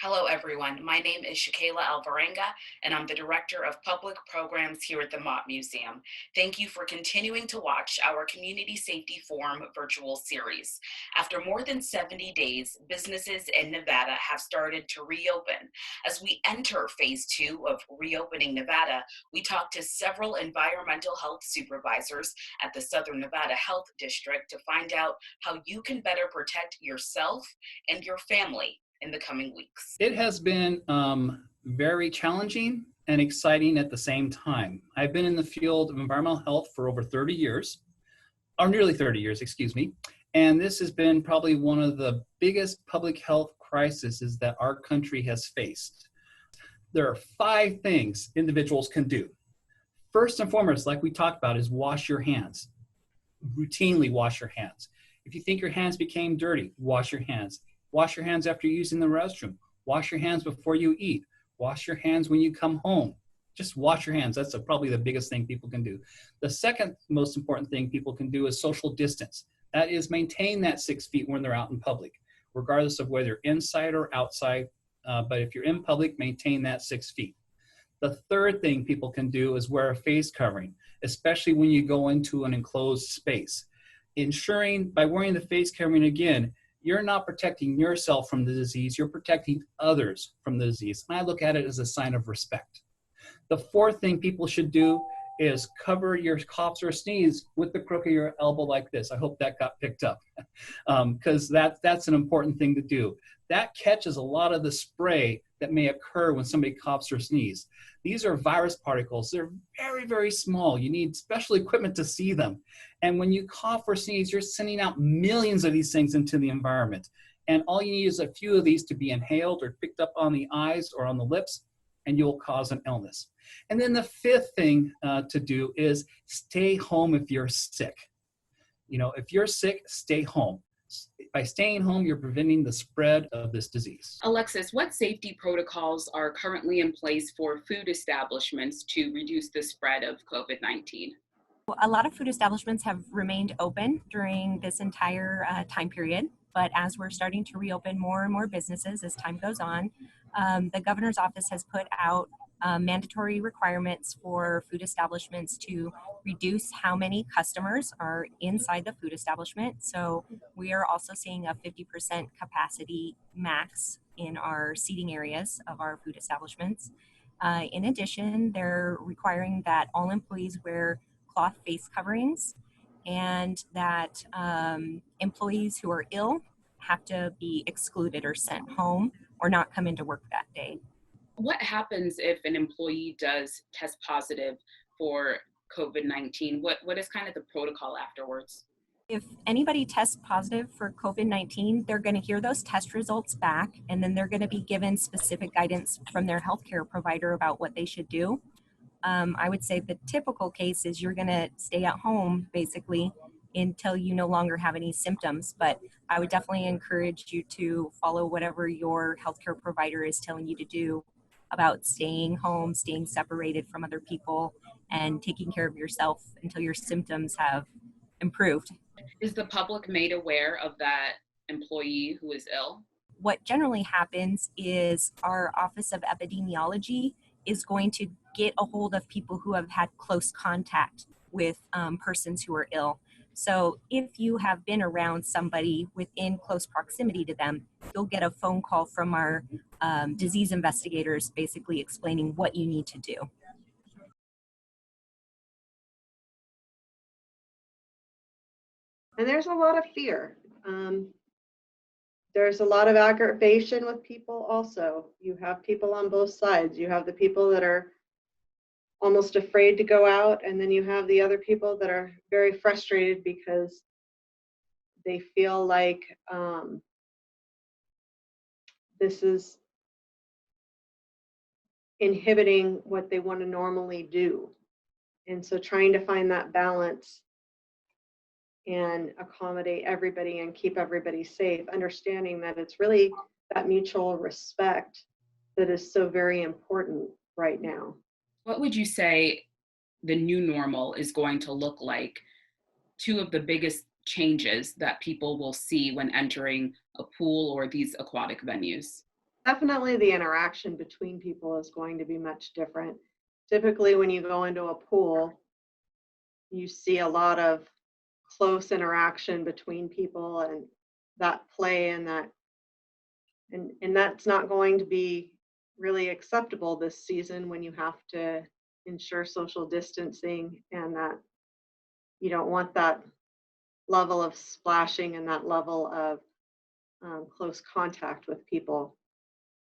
Hello, everyone. My name is Shakayla Alvarenga, and I'm the Director of Public Programs here at the Mott Museum. Thank you for continuing to watch our Community Safety Forum virtual series. After more than 70 days, businesses in Nevada have started to reopen. As we enter phase 2 of reopening Nevada, we talked to several environmental health supervisors at the Southern Nevada Health District to find out how you can better protect yourself and your family in the coming weeks. It has been very challenging and exciting at the same time. I've been in the field of environmental health for over 30 years, or nearly 30 years, excuse me. And this has been probably one of the biggest public health crises that our country has faced. There are 5 things individuals can do. First and foremost, like we talked about, is wash your hands. Routinely wash your hands. If you think your hands became dirty, wash your hands. Wash your hands after using the restroom. Wash your hands before you eat. Wash your hands when you come home. Just wash your hands. That's probably the biggest thing people can do. The second most important thing people can do is social distance. That is maintain that 6 feet when they're out in public, regardless of whether inside or outside. But if you're in public, maintain that 6 feet. The third thing people can do is wear a face covering, especially when you go into an enclosed space. Ensuring by wearing the face covering again, you're not protecting yourself from the disease, you're protecting others from the disease. And I look at it as a sign of respect. The fourth thing people should do is cover your coughs or sneeze with the crook of your elbow like this. I hope that got picked up because that's an important thing to do. That catches a lot of the spray that may occur when somebody coughs or sneezes. These are virus particles. They're very, very small. You need special equipment to see them. And when you cough or sneeze, you're sending out millions of these things into the environment. And all you need is a few of these to be inhaled or picked up on the eyes or on the lips, and you'll cause an illness. And then the fifth thing to do is stay home if you're sick. You know, if you're sick, stay home. By staying home, you're preventing the spread of this disease. Alexis, what safety protocols are currently in place for food establishments to reduce the spread of COVID-19? A lot of food establishments have remained open during this entire time period, but as we're starting to reopen more and more businesses as time goes on, the governor's office has put out mandatory requirements for food establishments to reduce how many customers are inside the food establishment. So we are also seeing a 50% capacity max in our seating areas of our food establishments. In addition, they're requiring that all employees wear cloth face coverings and that employees who are ill have to be excluded or sent home or not come into work that day. What happens if an employee does test positive for COVID-19? What is kind of the protocol afterwards? If anybody tests positive for COVID-19, they're going to hear those test results back, and then they're going to be given specific guidance from their healthcare provider about what they should do. I would say the typical case is you're going to stay at home basically until you no longer have any symptoms, but I would definitely encourage you to follow whatever your healthcare provider is telling you to do about staying home, staying separated from other people, and taking care of yourself until your symptoms have improved. Is the public made aware of that employee who is ill? What generally happens is our Office of Epidemiology is going to get a hold of people who have had close contact with persons who are ill. So if you have been around somebody within close proximity to them, you'll get a phone call from our disease investigators basically explaining what you need to do. And there's a lot of fear. There's a lot of aggravation with people also. You have people on both sides. You have the people that are almost afraid to go out, and then you have the other people that are very frustrated because they feel like this is inhibiting what they want to normally do. And so trying to find that balance and accommodate everybody and keep everybody safe, understanding that it's really that mutual respect that is so very important right now. What would you say the new normal is going to look like? 2 of the biggest changes that people will see when entering a pool or these aquatic venues? definitely the interaction between people is going to be much different. Typically, when you go into a pool, you see a lot of close interaction between people and that play and that and that's not going to be really acceptable this season when you have to ensure social distancing and that you don't want that level of splashing and that level of close contact with people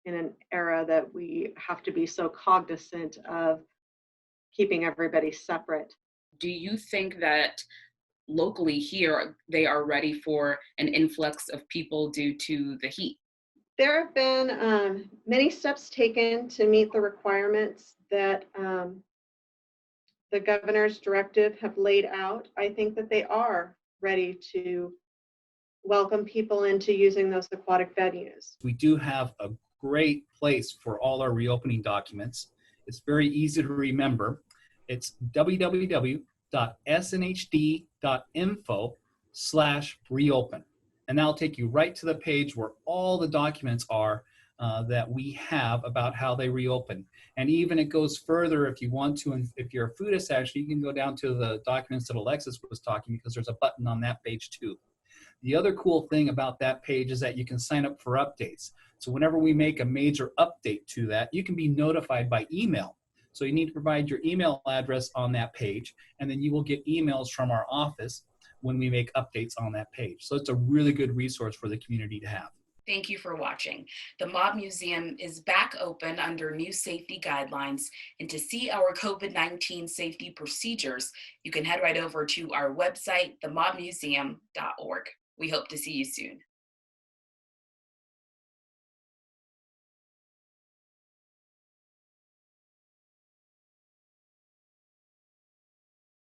in an era that we have to be so cognizant of keeping everybody separate. Do you think that locally here they are ready for an influx of people due to the heat? There have been many steps taken to meet the requirements that the governor's directive have laid out. I think that they are ready to welcome people into using those aquatic venues. We do have a great place for all our reopening documents. It's very easy to remember. It's www.snhd.info/reopen. And that'll take you right to the page where all the documents are that we have about how they reopen. And even it goes further if you want to, and if you're a food assessor, you can go down to the documents that Alexis was talking because there's a button on that page too. The other cool thing about that page is that you can sign up for updates. So whenever we make a major update to that, you can be notified by email. So you need to provide your email address on that page, and then you will get emails from our office when we make updates on that page. So it's a really good resource for the community to have. Thank you for watching. The Mob Museum is back open under new safety guidelines, and to see our COVID-19 safety procedures, you can head right over to our website, themobmuseum.org. We hope to see you soon.